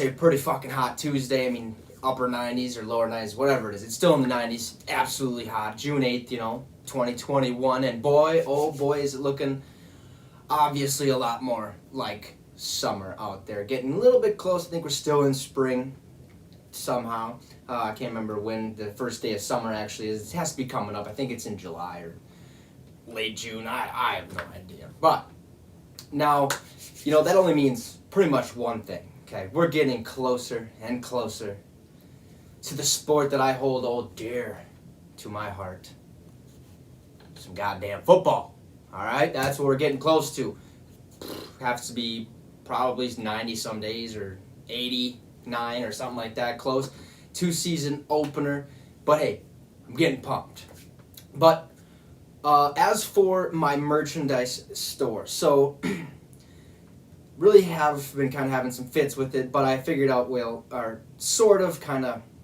A pretty fucking hot Tuesday. I mean, upper 90s or lower 90s, whatever it is. It's still in the 90s. Absolutely hot. June 8th, 2021. And boy, oh boy, is it looking obviously a lot more like summer out there. Getting a little bit close. I think we're still in spring somehow. I can't remember when the first day of summer actually is. It has to be coming up. I think it's in July or late June. I have no idea. But now, that only means pretty much one thing. Okay, we're getting closer and closer to the sport that I hold oh dear to my heart. Some goddamn football. All right, that's what we're getting close to. Has to be probably 90 some days or 89 or something like that. Close to season opener. But hey, I'm getting pumped. But as for my merchandise store, so really have been kind of having some fits with it, but I figured out,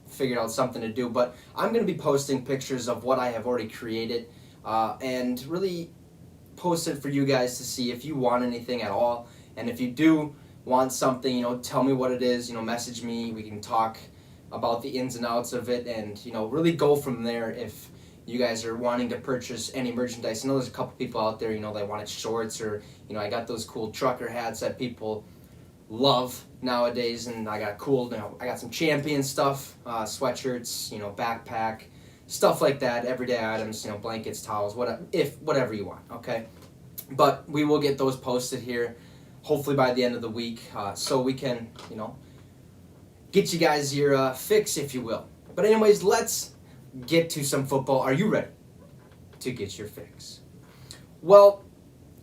figured out something to do. But I'm going to be posting pictures of what I have already created and really post it for you guys to see if you want anything at all. And if you do want something, tell me what it is, message me. We can talk about the ins and outs of it and, really go from there if you guys are wanting to purchase any merchandise. I know there's a couple people out there, that wanted shorts or, I got those cool trucker hats that people love nowadays, and I got I got some champion stuff, sweatshirts, backpack, stuff like that, everyday items, blankets, towels, whatever you want, okay? But we will get those posted here, hopefully by the end of the week, so we can, get you guys your fix, if you will. But anyways, let's get to some football. Are you ready to get your fix? Well,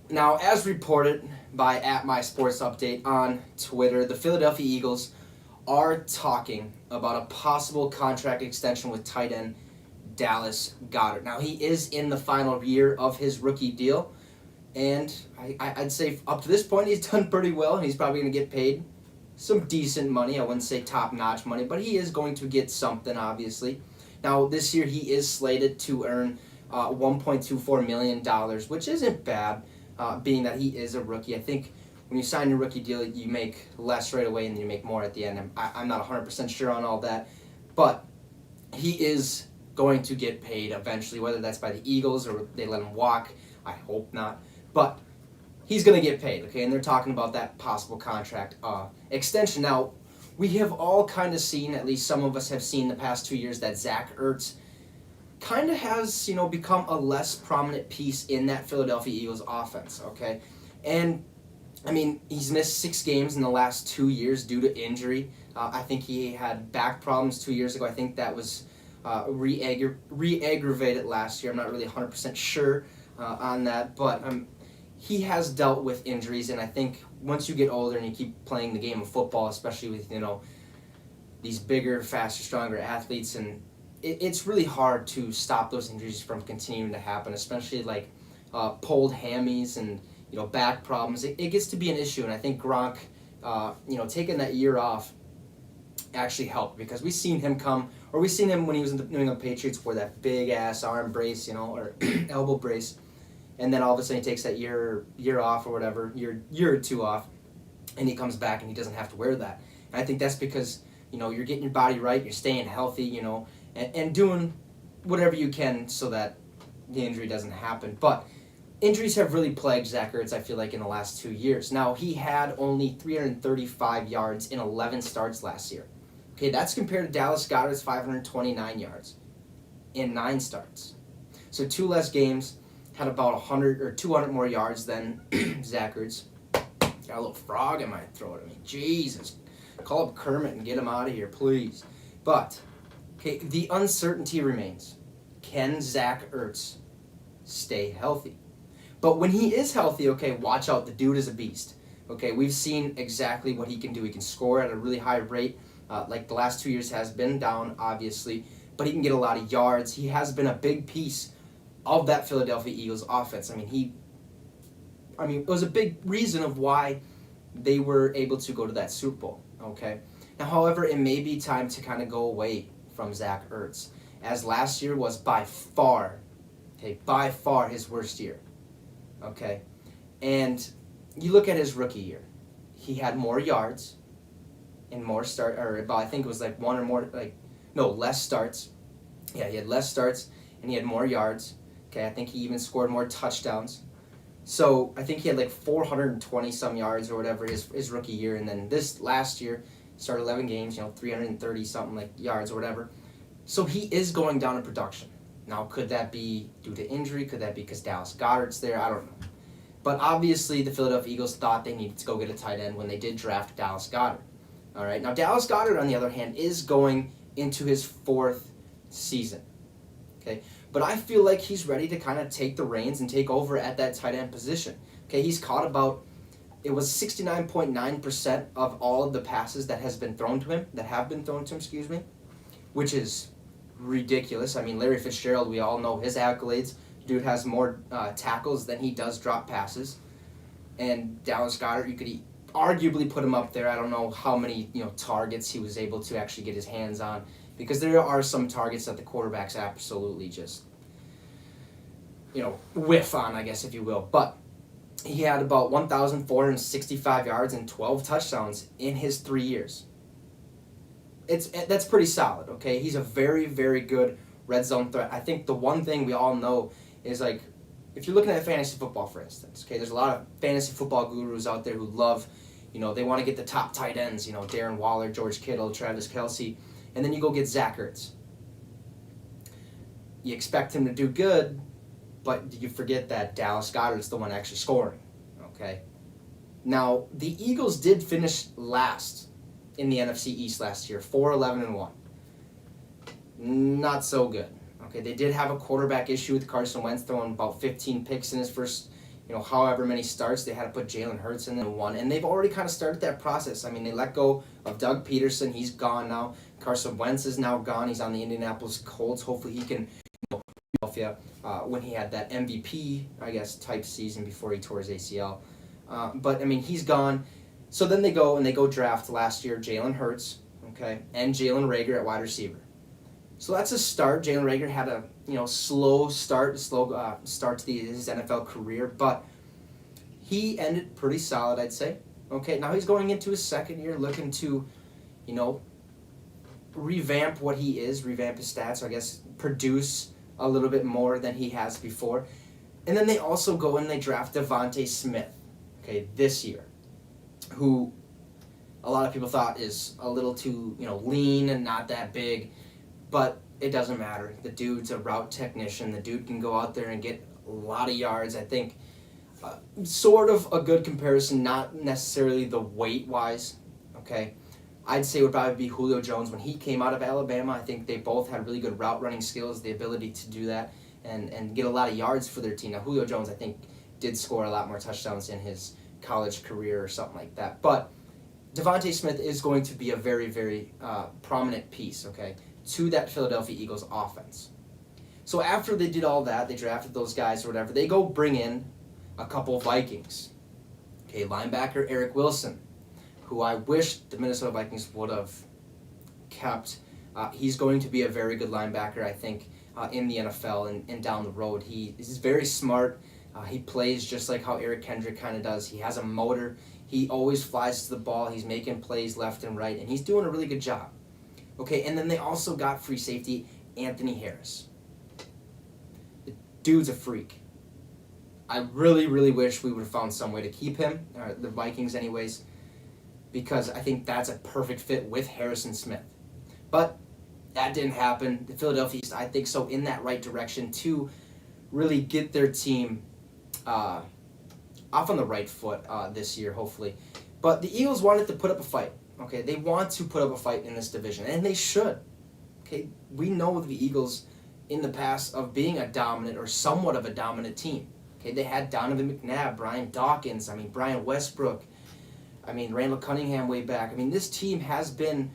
now, as reported by @MySportsUpdate on Twitter, the Philadelphia Eagles are talking about a possible contract extension with tight end Dallas Goedert. Now, he is in the final year of his rookie deal, and I'd say up to this point he's done pretty well. He's probably going to get paid some decent money. I wouldn't say top-notch money, but he is going to get something, obviously. Now, this year he is slated to earn $1.24 million, which isn't bad, being that he is a rookie. I think when you sign a rookie deal, you make less right away and then you make more at the end. I'm not 100% sure on all that, but he is going to get paid eventually, whether that's by the Eagles or they let him walk. I hope not. But he's going to get paid, okay? And they're talking about that possible contract extension. Now, we have all kind of seen, at least some of us have seen the past 2 years, that Zach Ertz kind of has, become a less prominent piece in that Philadelphia Eagles offense, okay? And, he's missed 6 games in the last 2 years due to injury. I think he had back problems 2 years ago. I think that was re-aggravated last year. I'm not really 100% sure on that, but he has dealt with injuries, and I think once you get older and you keep playing the game of football, especially with, these bigger, faster, stronger athletes, and it's really hard to stop those injuries from continuing to happen, especially like pulled hammies and, back problems. It gets to be an issue, and I think Gronk, taking that year off actually helped, because we've seen him when he was in the New England Patriots, wore that big-ass arm brace, or elbow brace, and then all of a sudden he takes that year off or whatever, year or two off, and he comes back and he doesn't have to wear that. And I think that's because, you're getting your body right, you're staying healthy, and doing whatever you can so that the injury doesn't happen. But injuries have really plagued Zach Ertz, I feel like, in the last 2 years. Now, he had only 335 yards in 11 starts last year. Okay, that's compared to Dallas Goedert's 529 yards in 9 starts. So 2 less games, had about 100 or 200 more yards than Zach Ertz. Got a little frog in my throat. Jesus. Call up Kermit and get him out of here, please. But, okay, the uncertainty remains. Can Zach Ertz stay healthy? But when he is healthy, okay, watch out. The dude is a beast. Okay, we've seen exactly what he can do. He can score at a really high rate, like the last 2 years has been down, obviously. But he can get a lot of yards. He has been a big piece of that Philadelphia Eagles offense. It was a big reason of why they were able to go to that Super Bowl, okay? Now, however, it may be time to kind of go away from Zach Ertz, as last year was by far his worst year, okay? And you look at his rookie year. He had more yards, in more start, or about, I think it was like one or more, no, less starts. Yeah, he had less starts and he had more yards. Okay, I think he even scored more touchdowns. So I think he had like 420 some yards or whatever his rookie year, and then this last year started 11 games, 330 something like yards or whatever. So he is going down in production. Now, could that be due to injury? Could that be because Dallas Goedert's there? I don't know. But obviously, the Philadelphia Eagles thought they needed to go get a tight end when they did draft Dallas Goedert. All right. Now, Dallas Goedert, on the other hand, is going into his 4th season. Okay. But I feel like he's ready to kind of take the reins and take over at that tight end position. Okay. He's caught about, it was 69.9% of all of the passes that have been thrown to him, which is ridiculous. I mean, Larry Fitzgerald, we all know his accolades. Dude has more tackles than he does drop passes. And Dallas Goedert, you could arguably put him up there. I don't know how many targets he was able to actually get his hands on, because there are some targets that the quarterbacks absolutely just whiff on, I guess, if you will. But he had about 1,465 yards and 12 touchdowns in his 3 years. That's pretty solid, okay? He's a very, very good red zone threat. I think the one thing we all know is, like, if you're looking at fantasy football, for instance, okay, there's a lot of fantasy football gurus out there who love, they want to get the top tight ends, Darren Waller, George Kittle, Travis Kelce, and then you go get Zach Ertz. You expect him to do good, but you forget that Dallas Goedert's the one actually scoring, okay? Now, the Eagles did finish last in the NFC East last year, 4-11-1. Not so good. Okay, they did have a quarterback issue with Carson Wentz throwing about 15 picks in his first, however many starts. They had to put Jalen Hurts in and one, and they've already kind of started that process. I mean, they let go of Doug Peterson. He's gone now. Carson Wentz is now gone. He's on the Indianapolis Colts. Hopefully he can, Philadelphia, when he had that MVP, I guess, type season before he tore his ACL. But, I mean, he's gone. So then they go draft last year Jalen Hurts, okay, and Jalen Reagor at wide receiver. So that's a start. Jalen Reagor had a slow start to his NFL career, but he ended pretty solid, I'd say. Okay, now he's going into his 2nd year, looking to, revamp what he is, revamp his stats, I guess, produce a little bit more than he has before. And then they also go and they draft Devontae Smith, okay, this year, who a lot of people thought is a little too, lean and not that big. But it doesn't matter. The dude's a route technician. The dude can go out there and get a lot of yards. I think sort of a good comparison, not necessarily the weight-wise, okay? I'd say it would probably be Julio Jones. When he came out of Alabama, I think they both had really good route-running skills, the ability to do that, and get a lot of yards for their team. Now, Julio Jones, I think, did score a lot more touchdowns in his college career or something like that. But Devontae Smith is going to be a very, very prominent piece, okay, to that Philadelphia Eagles offense. So after they did all that, they drafted those guys or whatever, they go bring in a couple Vikings. Okay, linebacker Eric Wilson, who I wish the Minnesota Vikings would have kept. He's going to be a very good linebacker, I think, in the NFL and down the road. He's very smart. He plays just like how Eric Kendrick kind of does. He has a motor. He always flies to the ball. He's making plays left and right, and he's doing a really good job. Okay, and then they also got free safety Anthony Harris. The dude's a freak. I really, really wish we would have found some way to keep him, or the Vikings anyways, because I think that's a perfect fit with Harrison Smith. But that didn't happen. The Philadelphia Eagles, I think, so in that right direction to really get their team off on the right foot this year, hopefully. But the Eagles wanted to put up a fight. Okay, they want to put up a fight in this division, and they should. Okay, we know the Eagles in the past of being a dominant or somewhat of a dominant team. Okay, they had Donovan McNabb, Brian Dawkins, Brian Westbrook, Randall Cunningham way back. This team has been,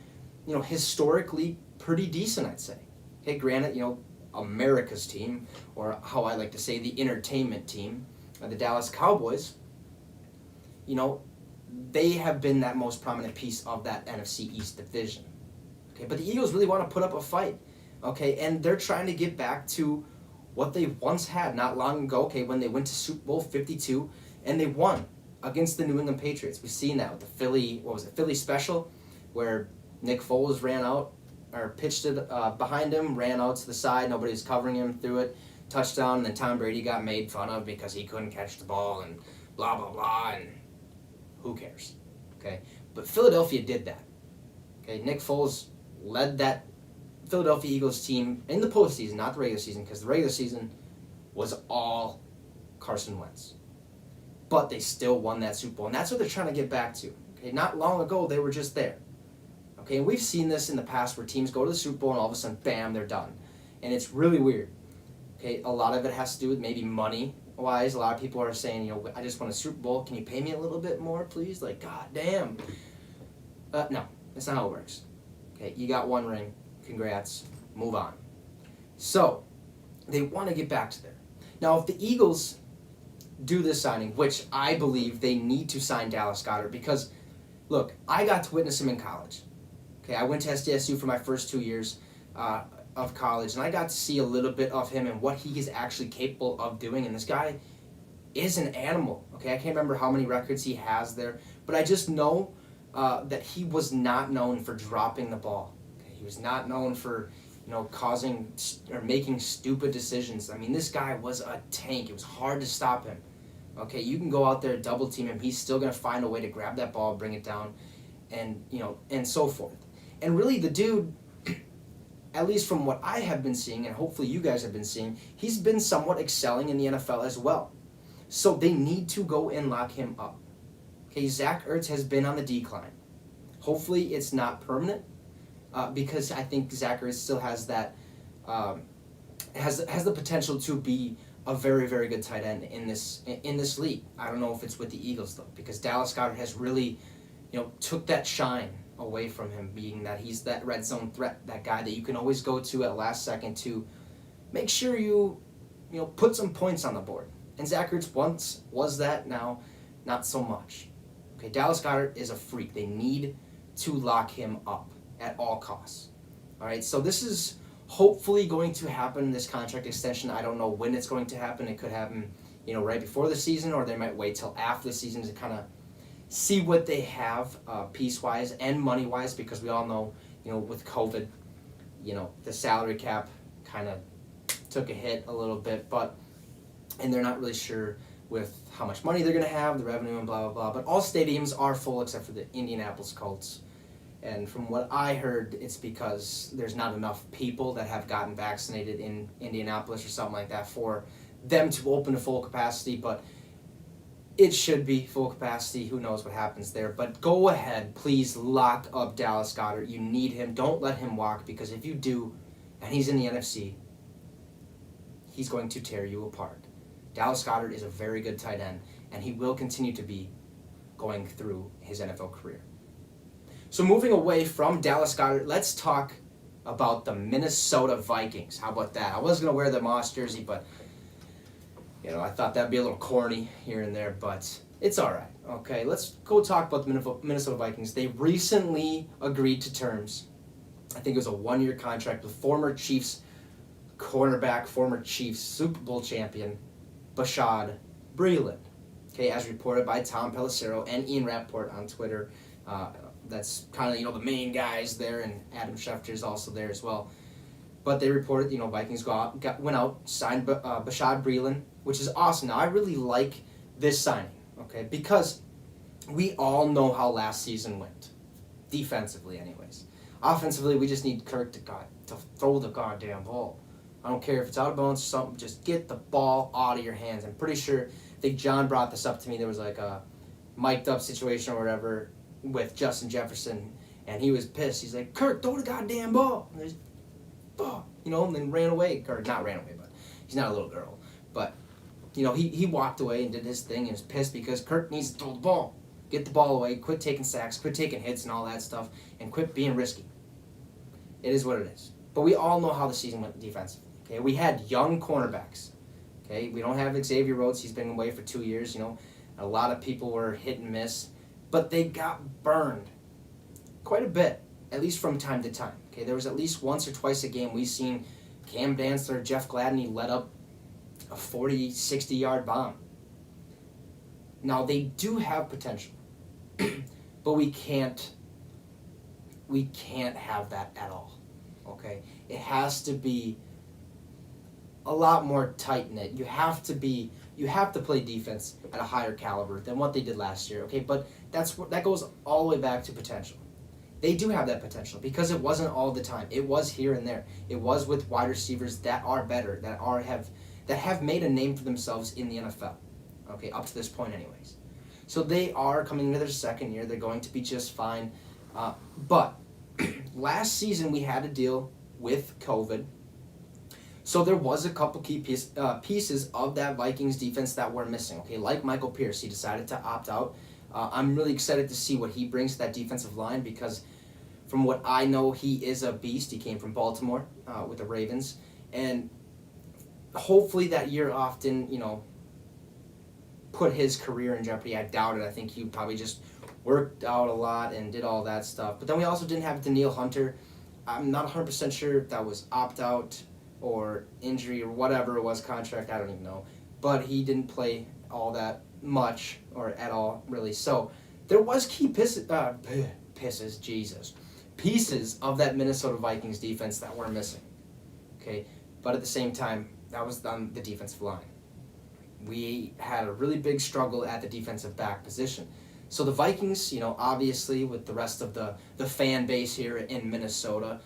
historically pretty decent, I'd say. Okay, granted, America's team, or how I like to say the entertainment team, the Dallas Cowboys, they have been that most prominent piece of that NFC East division. Okay, but the Eagles really want to put up a fight. Okay, and they're trying to get back to what they once had not long ago, okay, when they went to Super Bowl 52 and they won against the New England Patriots. We've seen that with the Philly Special. where Nick Foles ran out, or pitched it behind him, ran out to the side, nobody was covering him, threw it, touchdown, and then Tom Brady got made fun of because he couldn't catch the ball and blah, blah, blah, and who cares, okay? But Philadelphia did that, okay? Nick Foles led that Philadelphia Eagles team in the postseason, not the regular season, because the regular season was all Carson Wentz. But they still won that Super Bowl, and that's what they're trying to get back to, okay? Not long ago, they were just there, okay? And we've seen this in the past where teams go to the Super Bowl and all of a sudden, bam, they're done. And it's really weird. Okay, a lot of it has to do with maybe money-wise. A lot of people are saying, you know, I just won a Super Bowl. Can you pay me a little bit more, please? Like, God damn. No, that's not how it works. Okay, you got one ring. Congrats. Move on. So, they want to get back to there. Now, if the Eagles do this signing, which I believe they need to sign Dallas Goedert because, look, I got to witness him in college. Okay, I went to SDSU for my first 2 years of college, and I got to see a little bit of him and what he is actually capable of doing, and this guy is an animal, okay? I can't remember how many records he has there, but I just know that he was not known for dropping the ball. Okay? He was not known for, you know, causing or making stupid decisions. I mean, this guy was a tank. It was hard to stop him, okay? You can go out there, double team him. He's still going to find a way to grab that ball, bring it down, and, you know, and so forth. And really, the dude, at least from what I have been seeing, and hopefully you guys have been seeing, he's been somewhat excelling in the NFL as well. So they need to go and lock him up. Okay, Zach Ertz has been on the decline. Hopefully it's not permanent, because I think Zach Ertz still has that, has the potential to be a very, very good tight end in this league. I don't know if it's with the Eagles though, because Dallas Goedert has really, you know, took that shine away from him, being that he's that red zone threat, that guy that you can always go to at last second to make sure you know, put some points on the board. And Zach Ertz once was that, now not so much. Okay, Dallas Goedert is a freak. They need to lock him up at all costs. All right, so this is hopefully going to happen, this contract extension. I don't know when it's going to happen. It could happen, you know, right before the season, or they might wait till after the season to kind of see what they have piece-wise and money-wise, because we all know, you know, with COVID, you know, the salary cap kind of took a hit a little bit, and they're not really sure with how much money they're going to have, the revenue and blah, blah, blah. But all stadiums are full except for the Indianapolis Colts. And from what I heard, it's because there's not enough people that have gotten vaccinated in Indianapolis or something like that for them to open to full capacity, but it should be full capacity. Who knows what happens there. But go ahead. Please lock up Dallas Goedert. You need him. Don't let him walk, because if you do, and he's in the NFC, he's going to tear you apart. Dallas Goedert is a very good tight end, and he will continue to be going through his NFL career. So moving away from Dallas Goedert, let's talk about the Minnesota Vikings. How about that? I was going to wear the Moss jersey, but you know, I thought that'd be a little corny here and there, but it's all right. Okay, let's go talk about the Minnesota Vikings. They recently agreed to terms. I think it was a 1-year contract with former Chiefs cornerback, former Chiefs Super Bowl champion, Bashaud Breeland. Okay, as reported by Tom Pelissero and Ian Rappaport on Twitter. That's kind of, you know, the main guys there, and Adam Schefter is also there as well. But they reported, you know, Vikings went out, signed Bashaud Breeland, which is awesome. Now, I really like this signing, okay, because we all know how last season went, defensively anyways. Offensively, we just need Kirk to throw the goddamn ball. I don't care if it's out of bounds or something, just get the ball out of your hands. I'm pretty sure, I think John brought this up to me, there was like a mic'd up situation or whatever with Justin Jefferson, and he was pissed. He's like, Kirk, throw the goddamn ball. And there's ball, you know, and then ran away, or not ran away, but he's not a little girl. But, you know, he walked away and did his thing and was pissed because Kirk needs to throw the ball. Get the ball away, quit taking sacks, quit taking hits and all that stuff, and quit being risky. It is what it is. But we all know how the season went defensively. Okay, we had young cornerbacks. Okay, we don't have Xavier Rhodes. He's been away for 2 years. You know, a lot of people were hit and miss, but they got burned quite a bit, at least from time to time. Okay, there was at least once or twice a game we've seen Cam Dantzler, Jeff Gladney let up a 40, 60-yard bomb. Now, they do have potential, but we can't we can't have that at all. Okay? It has to be a lot more tight-knit. You have to play defense at a higher caliber than what they did last year. Okay? But that goes all the way back to potential. They do have that potential because it wasn't all the time. It was here and there. It was with wide receivers that are better, that have made a name for themselves in the NFL. Okay, up to this point anyways. So they are coming into their second year. They're going to be just fine. But last season we had to deal with COVID. So there was a couple key pieces of that Vikings defense that were missing. Okay, like Michael Pierce, he decided to opt out. I'm really excited to see what he brings to that defensive line because from what I know, he is a beast. He came from Baltimore with the Ravens. And hopefully that year off didn't, put his career in jeopardy. I doubt it. I think he probably just worked out a lot and did all that stuff. But then we also didn't have Danielle Hunter. I'm not 100% sure if that was opt-out or injury or whatever it was, contract, I don't even know. But he didn't play all that much or at all, really. So there was key pieces of that Minnesota Vikings defense that were missing. Okay, but at the same time, that was on the defensive line. We had a really big struggle at the defensive back position. So the Vikings, obviously with the rest of the fan base here in Minnesota,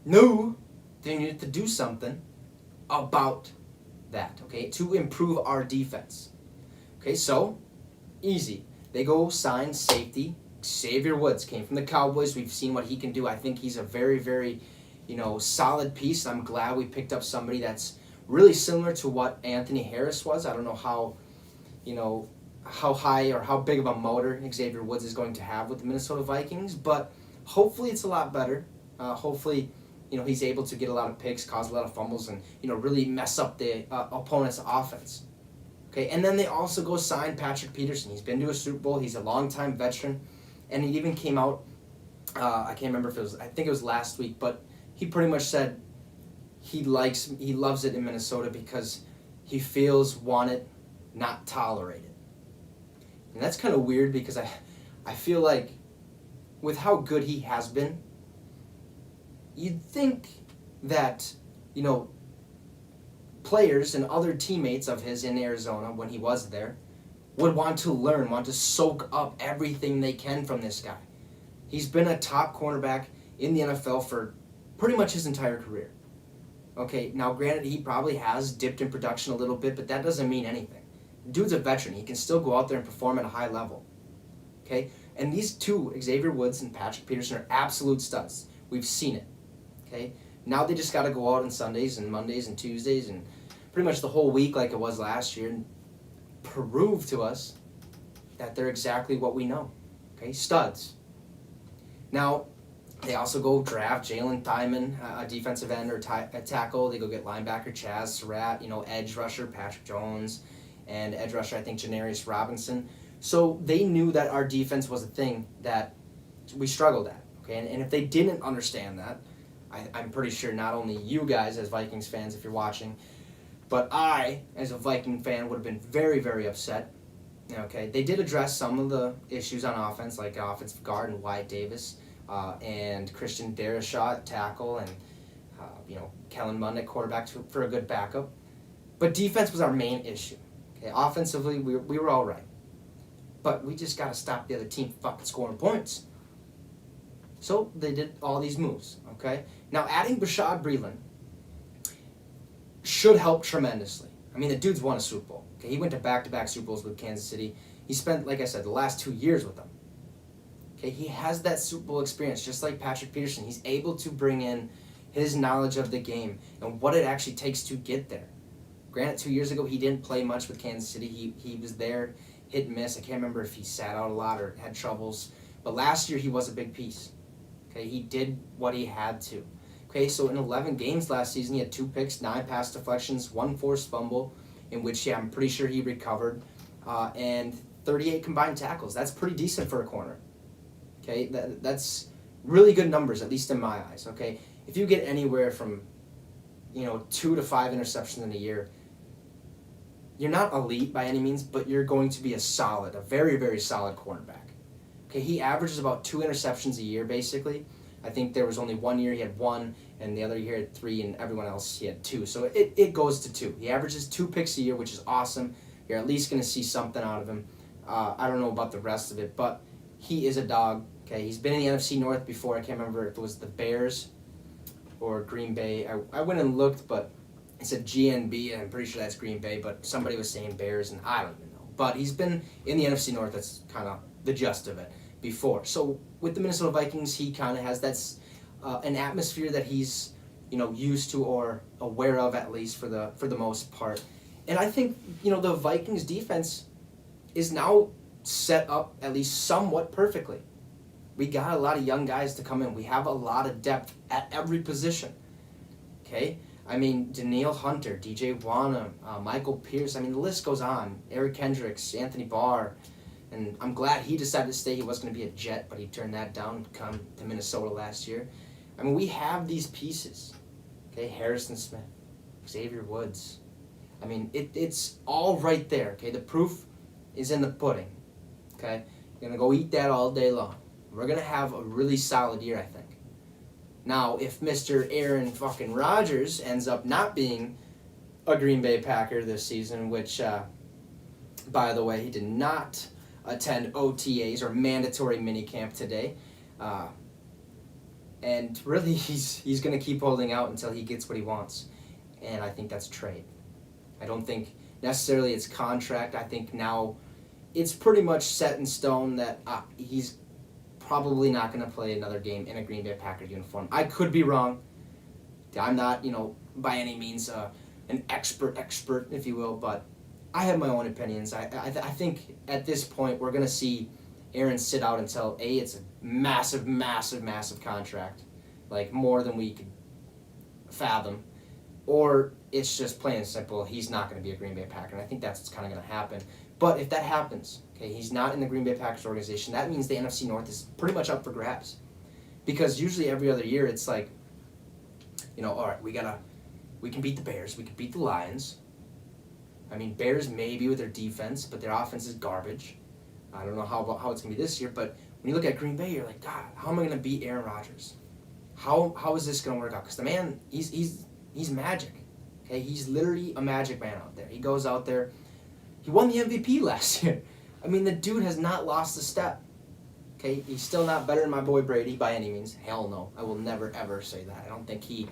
knew they needed to do something about that, okay, to improve our defense. Okay, so, easy. They go sign safety. Xavier Woods came from the Cowboys. We've seen what he can do. I think he's a very, very, solid piece. I'm glad we picked up somebody that's really similar to what Anthony Harris was. I don't know how high or how big of a motor Xavier Woods is going to have with the Minnesota Vikings, but hopefully it's a lot better. Hopefully, he's able to get a lot of picks, cause a lot of fumbles, and, really mess up the opponent's offense. Okay, and then they also go sign Patrick Peterson. He's been to a Super Bowl. He's a longtime veteran, and he even came out, I can't remember I think it was last week, but he pretty much said he loves it in Minnesota because he feels wanted, not tolerated. And that's kind of weird because I feel like with how good he has been, you'd think that, players and other teammates of his in Arizona when he was there would want to learn, want to soak up everything they can from this guy. He's been a top cornerback in the NFL for pretty much his entire career. Okay, now granted, he probably has dipped in production a little bit, but that doesn't mean anything. Dude's a veteran. He can still go out there and perform at a high level. Okay, and these two, Xavier Woods and Patrick Peterson, are absolute studs. We've seen it. Okay, now they just got to go out on Sundays and Mondays and Tuesdays and pretty much the whole week like it was last year and prove to us that they're exactly what we know. Okay, studs. Now, they also go draft Jalen Thyman, a defensive end or a tackle. They go get linebacker Chaz Surratt, edge rusher Patrick Jones, and edge rusher, I think, Janarius Robinson. So they knew that our defense was a thing that we struggled at. Okay, and if they didn't understand that, I'm pretty sure not only you guys as Vikings fans, if you're watching, but I, as a Viking fan, would have been very, very upset. Okay, they did address some of the issues on offense, like offensive guard and Wyatt Davis, and Christian Darrisaw tackle, and Kellen Mond at quarterback for a good backup. But defense was our main issue. Okay, offensively, we were all right. But we just got to stop the other team from fucking scoring points. So they did all these moves, okay? Now, adding Bashaud Breeland should help tremendously. I mean, the dude's won a Super Bowl. Okay, he went to back-to-back Super Bowls with Kansas City. He spent, like I said, the last 2 years with them. Okay, he has that Super Bowl experience, just like Patrick Peterson. He's able to bring in his knowledge of the game and what it actually takes to get there. Granted, 2 years ago, he didn't play much with Kansas City. He was there, hit and miss. I can't remember if he sat out a lot or had troubles. But last year, he was a big piece. Okay, he did what he had to. Okay, so in 11 games last season, he had 2 picks, 9 pass deflections, 1 forced fumble, in which, I'm pretty sure he recovered, and 38 combined tackles. That's pretty decent for a corner. Okay, that's really good numbers, at least in my eyes. Okay, if you get anywhere from, 2 to 5 interceptions in a year, you're not elite by any means, but you're going to be a very, very solid cornerback. Okay, he averages about 2 interceptions a year, basically. I think there was only 1 year he had 1, and the other year he had 3, and everyone else he had 2. So it goes to 2. He averages 2 picks a year, which is awesome. You're at least going to see something out of him. I don't know about the rest of it, but he is a dog. Okay, he's been in the NFC North before. I can't remember if it was the Bears or Green Bay. I went and looked, but it said GNB, and I'm pretty sure that's Green Bay, but somebody was saying Bears, and I don't even know. But he's been in the NFC North. That's kind of the gist of it before. So with the Minnesota Vikings, he kind of has that's an atmosphere that he's used to or aware of, at least for the most part. And I think the Vikings defense is now set up at least somewhat perfectly. We got a lot of young guys to come in. We have a lot of depth at every position. Okay? I mean, Danielle Hunter, DJ Wana, Michael Pierce. I mean, the list goes on. Eric Kendricks, Anthony Barr. And I'm glad he decided to stay. He was going to be a Jet, but he turned that down to come to Minnesota last year. I mean, we have these pieces. Okay? Harrison Smith, Xavier Woods. I mean, it's all right there. Okay? The proof is in the pudding. Okay? You're going to go eat that all day long. We're going to have a really solid year, I think. Now, if Mr. Aaron fucking Rodgers ends up not being a Green Bay Packer this season, which, by the way, he did not attend OTAs or mandatory minicamp today. And really, he's going to keep holding out until he gets what he wants. And I think that's trade. I don't think necessarily it's contract. I think now it's pretty much set in stone that he's probably not going to play another game in a Green Bay Packer uniform. I could be wrong. I'm not, by any means an expert, if you will, but I have my own opinions. I think at this point we're going to see Aaron sit out until, A, it's a massive, massive, massive contract, like more than we could fathom, or it's just plain and simple, he's not going to be a Green Bay Packer, and I think that's what's kind of going to happen. But if that happens, okay, he's not in the Green Bay Packers organization, that means the NFC North is pretty much up for grabs. Because usually every other year it's like, all right, we can beat the Bears, we can beat the Lions. I mean, Bears maybe with their defense, but their offense is garbage. I don't know how it's going to be this year, but when you look at Green Bay, you're like, God, how am I going to beat Aaron Rodgers? How is this going to work out? Because the man, he's magic. Okay, he's literally a magic man out there. He goes out there. He won the MVP last year. I mean, the dude has not lost a step. Okay, he's still not better than my boy Brady by any means. Hell no, I will never ever say that. I don't think he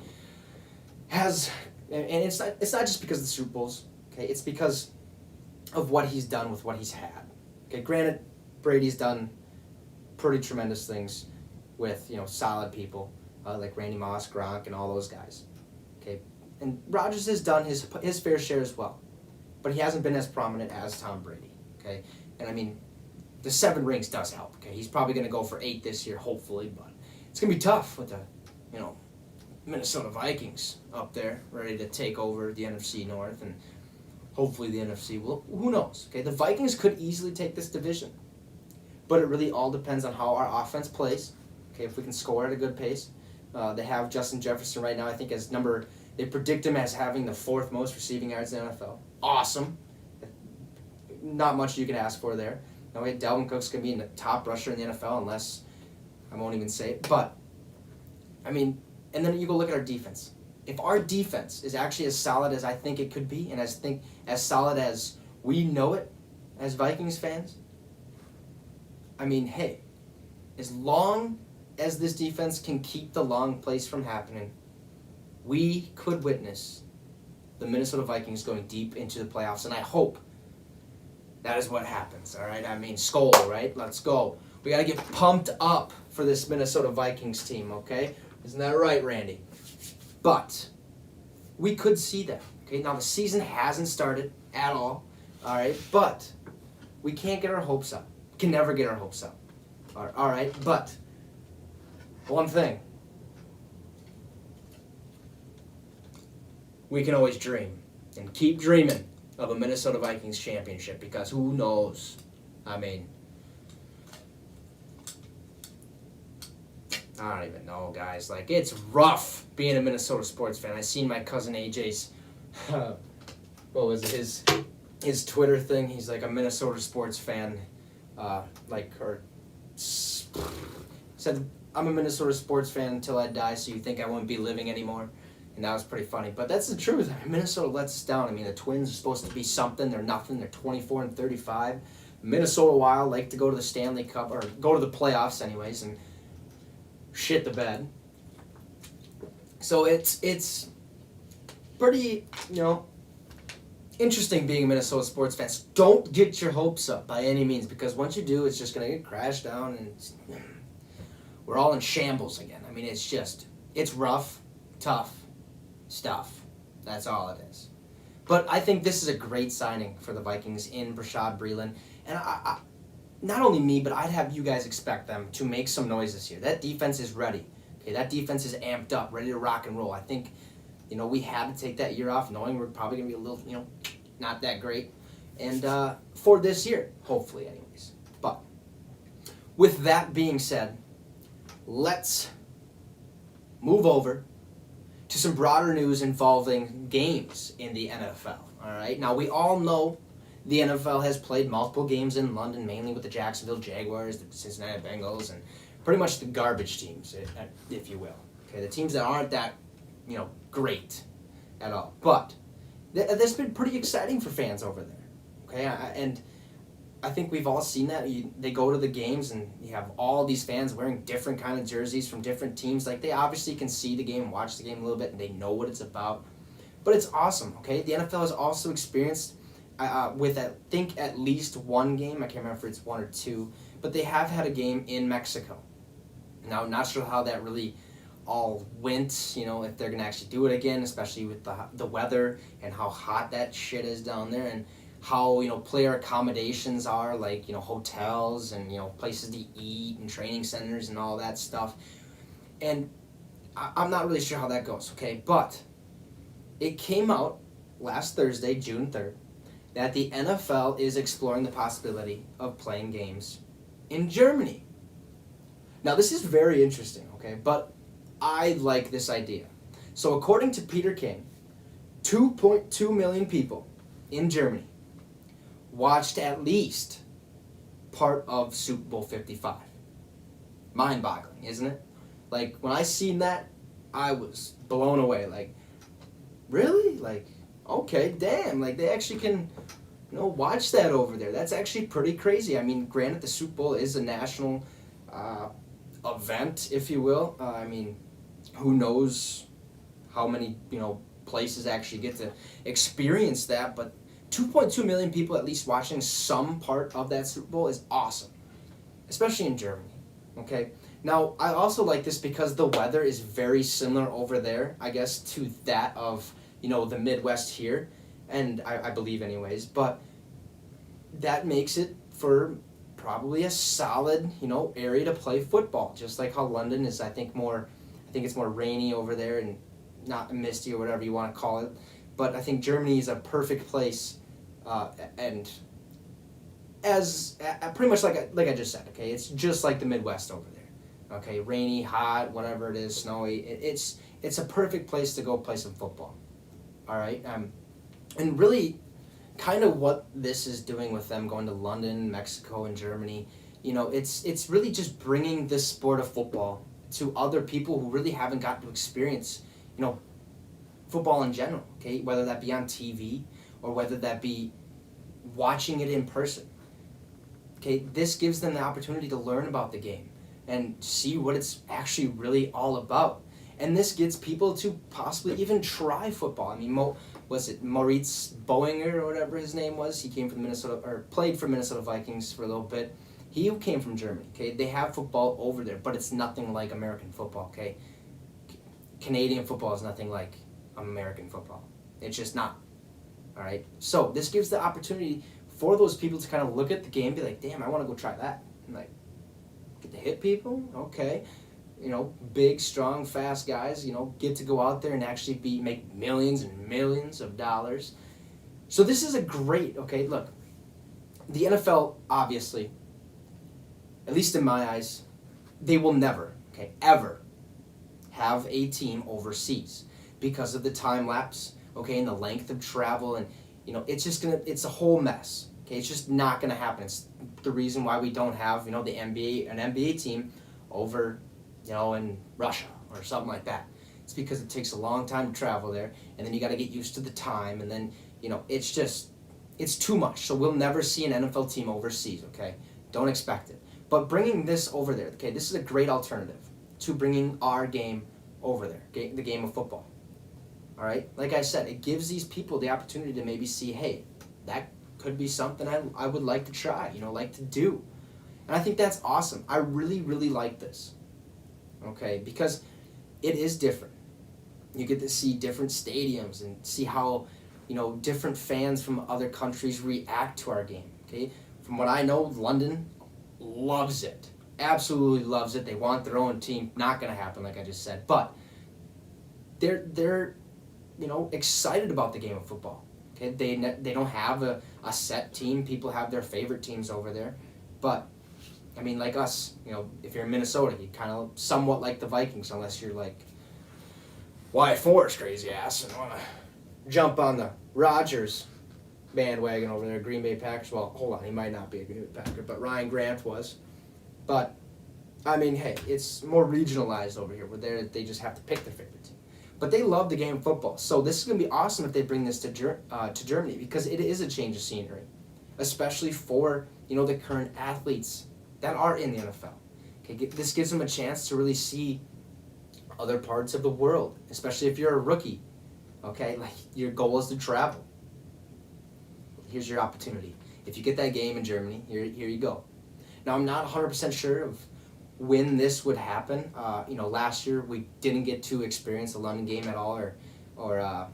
has, and it's not just because of the Super Bowls. Okay, it's because of what he's done with what he's had. Okay, granted, Brady's done pretty tremendous things with solid people like Randy Moss, Gronk, and all those guys. Okay, and Rodgers has done his fair share as well, but he hasn't been as prominent as Tom Brady. Okay, and I mean, the 7 rings does help. Okay, he's probably going to go for 8 this year, hopefully, but it's going to be tough with the Minnesota Vikings up there ready to take over the NFC North, and hopefully the NFC will. Who knows? Okay, the Vikings could easily take this division, but it really all depends on how our offense plays. Okay, if we can score at a good pace. They have Justin Jefferson right now, I think, as they predict him as having the 4th most receiving yards in the NFL. Awesome. Not much you can ask for there. No way, Dalvin Cook's going to be in the top rusher in the NFL, unless, I won't even say it. But, I mean, and then you go look at our defense. If our defense is actually as solid as I think it could be, and as solid as we know it as Vikings fans, I mean, hey, as long as this defense can keep the long plays from happening, we could witness the Minnesota Vikings going deep into the playoffs, and I hope that is what happens, all right? I mean, Skol, right? Let's go. We got to get pumped up for this Minnesota Vikings team, okay? Isn't that right, Randy? But we could see that, okay? Now, the season hasn't started at all right? But we can't get our hopes up. Can never get our hopes up, all right? But one thing, we can always dream and keep dreaming of a Minnesota Vikings championship, because who knows? I mean, I don't even know, guys. Like, it's rough being a Minnesota sports fan. I seen my cousin AJ's, what was it, his Twitter thing. He's like a Minnesota sports fan, or said, I'm a Minnesota sports fan until I die, so you think I won't be living anymore? And that was pretty funny. But that's the truth. I mean, Minnesota lets us down. I mean, the Twins are supposed to be something. They're nothing. They're 24-35. Minnesota Wild like to go to the Stanley Cup, or go to the playoffs anyways, and shit the bed. So it's pretty, interesting being a Minnesota sports fan. Don't get your hopes up by any means, because once you do, it's just going to get crashed down, and we're all in shambles again. I mean, it's rough, tough stuff. That's all it is. But I think this is a great signing for the Vikings in Bashaud, Breeland. And I not only me, but I'd have you guys expect them to make some noise this year. That defense is ready. Okay, that defense is amped up, ready to rock and roll. I think, we had to take that year off knowing we're probably going to be a little, not that great. And for this year, hopefully anyways. But with that being said, let's move over to some broader news involving games in the NFL. All right. Now, we all know the NFL has played multiple games in London, mainly with the Jacksonville Jaguars, the Cincinnati Bengals, and pretty much the garbage teams, if you will. Okay, the teams that aren't that, great at all. But that's been pretty exciting for fans over there. Okay, and I think we've all seen that. They go to the games and you have all these fans wearing different kind of jerseys from different teams. Like, they obviously can see the game, watch the game a little bit, and they know what it's about. But it's awesome, okay? The NFL has also experienced, with I think at least one game, I can't remember if it's one or two, but they have had a game in Mexico. Now, not sure how that really all went, if they're going to actually do it again, especially with the weather and how hot that shit is down there, and how, player accommodations are, like, hotels and, places to eat and training centers and all that stuff. And I'm not really sure how that goes, okay? But it came out last Thursday, June 3rd, that the NFL is exploring the possibility of playing games in Germany. Now, this is very interesting, okay? But I like this idea. So according to Peter King, 2.2 million people in Germany watched at least part of Super Bowl 55. Mind-boggling, isn't it? Like, when I seen that, I was blown away. Like, really? Like, okay, damn. Like, they actually can, watch that over there. That's actually pretty crazy. I mean, granted, the Super Bowl is a national event, if you will. I mean, who knows how many, places actually get to experience that, but 2.2 million people at least watching some part of that Super Bowl is awesome, especially in Germany, okay? Now, I also like this because the weather is very similar over there, I guess, to that of, the Midwest here, and I believe anyways, but that makes it for probably a solid, area to play football, just like how London is, I think it's more rainy over there and not misty or whatever you want to call it. But I think Germany is a perfect place, and as pretty much like I just said, okay, it's just like the Midwest over there, okay, rainy, hot, whatever it is, snowy. It's a perfect place to go play some football. All right, and really, kind of what this is doing with them going to London, Mexico, and Germany, it's really just bringing this sport of football to other people who really haven't gotten to experience, football in general, okay? Whether that be on TV or whether that be watching it in person. Okay, this gives them the opportunity to learn about the game and see what it's actually really all about. And this gets people to possibly even try football. I mean, Moritz Boehringer or whatever his name was? He came from played for Minnesota Vikings for a little bit. He came from Germany, okay? They have football over there, but it's nothing like American football, okay? Canadian football is nothing like American football. It's just not, all right? So this gives the opportunity for those people to kind of look at the game and be like, damn, I want to go try that. And like, get to hit people? Okay. Big, strong, fast guys, get to go out there and actually make millions and millions of dollars. So this is a great, okay, look, the NFL, obviously, at least in my eyes, they will never, okay, ever have a team overseas because of the time lapse, okay, and the length of travel, and, it's just it's a whole mess, Okay, it's just not going to happen. It's the reason why we don't have, the NBA team over, in Russia or something like that. It's because it takes a long time to travel there, and then you got to get used to the time, and then, it's too much. So we'll never see an NFL team overseas, okay? Don't expect it. But bringing this over there, okay, this is a great alternative to bringing our game over there, the game of football. All right? Like I said, it gives these people the opportunity to maybe see, hey, that could be something I would like to try, like to do. And I think that's awesome. I really, really like this, okay, because it is different. You get to see different stadiums and see how, different fans from other countries react to our game, okay? From what I know, London loves it. Absolutely loves it. They want their own team. Not going to happen, like I just said. But they're excited about the game of football. Okay, they don't have a set team. People have their favorite teams over there. But, like us, if you're in Minnesota, you kind of somewhat like the Vikings, unless you're like Wyatt Forrest crazy ass and want to jump on the Rodgers bandwagon over there, Green Bay Packers. Well, hold on, he might not be a Green Bay Packer, but Ryan Grant was. But, hey, it's more regionalized over here, where they just have to pick their favorite team. But they love the game of football. So this is going to be awesome if they bring this to Germany, because it is a change of scenery, especially for, the current athletes that are in the NFL. Okay, this gives them a chance to really see other parts of the world, especially if you're a rookie. Okay, like your goal is to travel. Here's your opportunity. If you get that game in Germany, here you go. Now, I'm not 100% sure of when this would happen. Last year we didn't get to experience the London game at all, or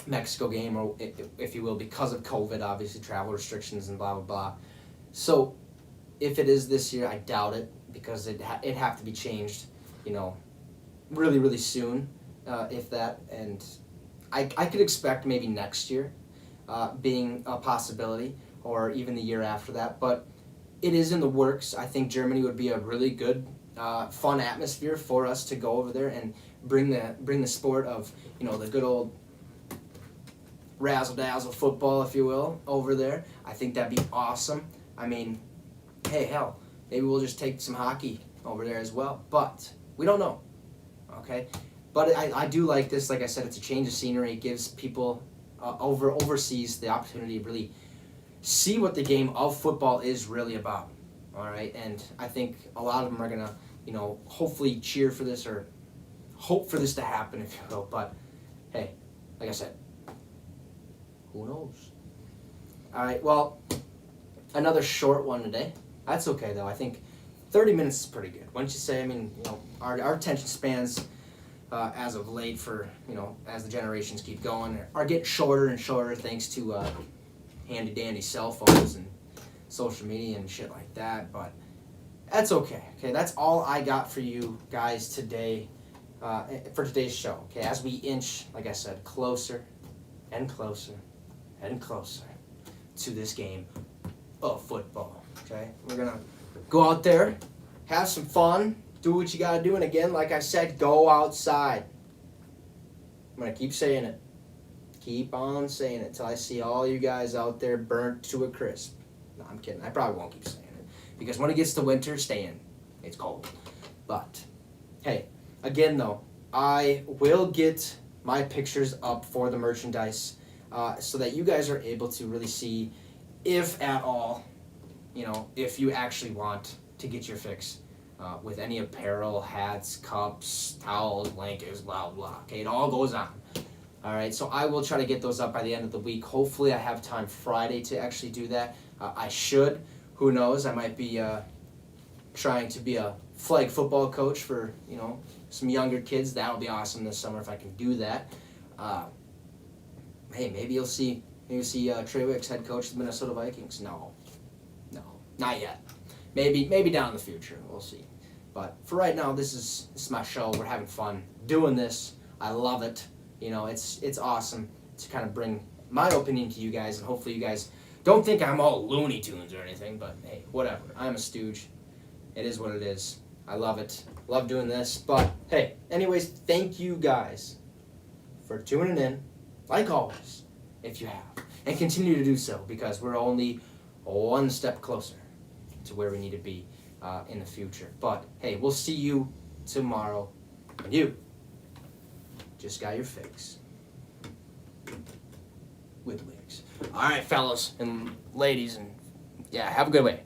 Mexico game, or if you will, because of COVID, obviously travel restrictions and blah blah blah. So, if it is this year, I doubt it, because it'd have to be changed, really really soon, if that. And I could expect maybe next year being a possibility, or even the year after that, but it is in the works. I think Germany would be a really good, fun atmosphere for us to go over there and bring the sport of, the good old razzle-dazzle football, if you will, over there. I think that'd be awesome. Hey, hell, maybe we'll just take some hockey over there as well. But we don't know, okay? But I do like this. Like I said, it's a change of scenery. It gives people overseas the opportunity to really see what the game of football is really about, all right? And I think a lot of them are going to, hopefully cheer for this, or hope for this to happen, if you will. But, hey, like I said, who knows? All right, well, another short one today. That's okay, though. I think 30 minutes is pretty good. Wouldn't you say? Our attention spans, as of late, for, as the generations keep going, are getting shorter and shorter, thanks to handy-dandy cell phones and social media and shit like that. But that's okay. Okay, that's all I got for you guys today, for today's show. Okay, as we inch, like I said, closer and closer and closer to this game of football. Okay, we're gonna go out there, have some fun, do what you gotta do, and again, like I said, go outside. I'm gonna keep saying it. Keep on saying it till I see all you guys out there burnt to a crisp. No, I'm kidding. I probably won't keep saying it, because when it gets to winter, stay in. It's cold. But, hey, again though, I will get my pictures up for the merchandise, so that you guys are able to really see, if at all, if you actually want to get your fix with any apparel, hats, cups, towels, blankets, blah, blah. Okay, it all goes on. All right, so I will try to get those up by the end of the week. Hopefully I have time Friday to actually do that. I should. Who knows? I might be trying to be a flag football coach for, some younger kids. That would be awesome this summer if I can do that. Hey, maybe you'll see Trey Wicks, head coach of the Minnesota Vikings. No, not yet. Maybe down in the future. We'll see. But for right now, this is my show. We're having fun doing this. I love it. It's awesome to kind of bring my opinion to you guys, and hopefully you guys don't think I'm all Looney Tunes or anything, but hey, whatever. I'm a stooge. It is what it is. I love it. Love doing this. But hey, anyways, thank you guys for tuning in, like always, if you have. And continue to do so, because we're only one step closer to where we need to be in the future. But hey, we'll see you tomorrow. And you just got your fix with Wicks. All right, fellas and ladies, and yeah, have a good way.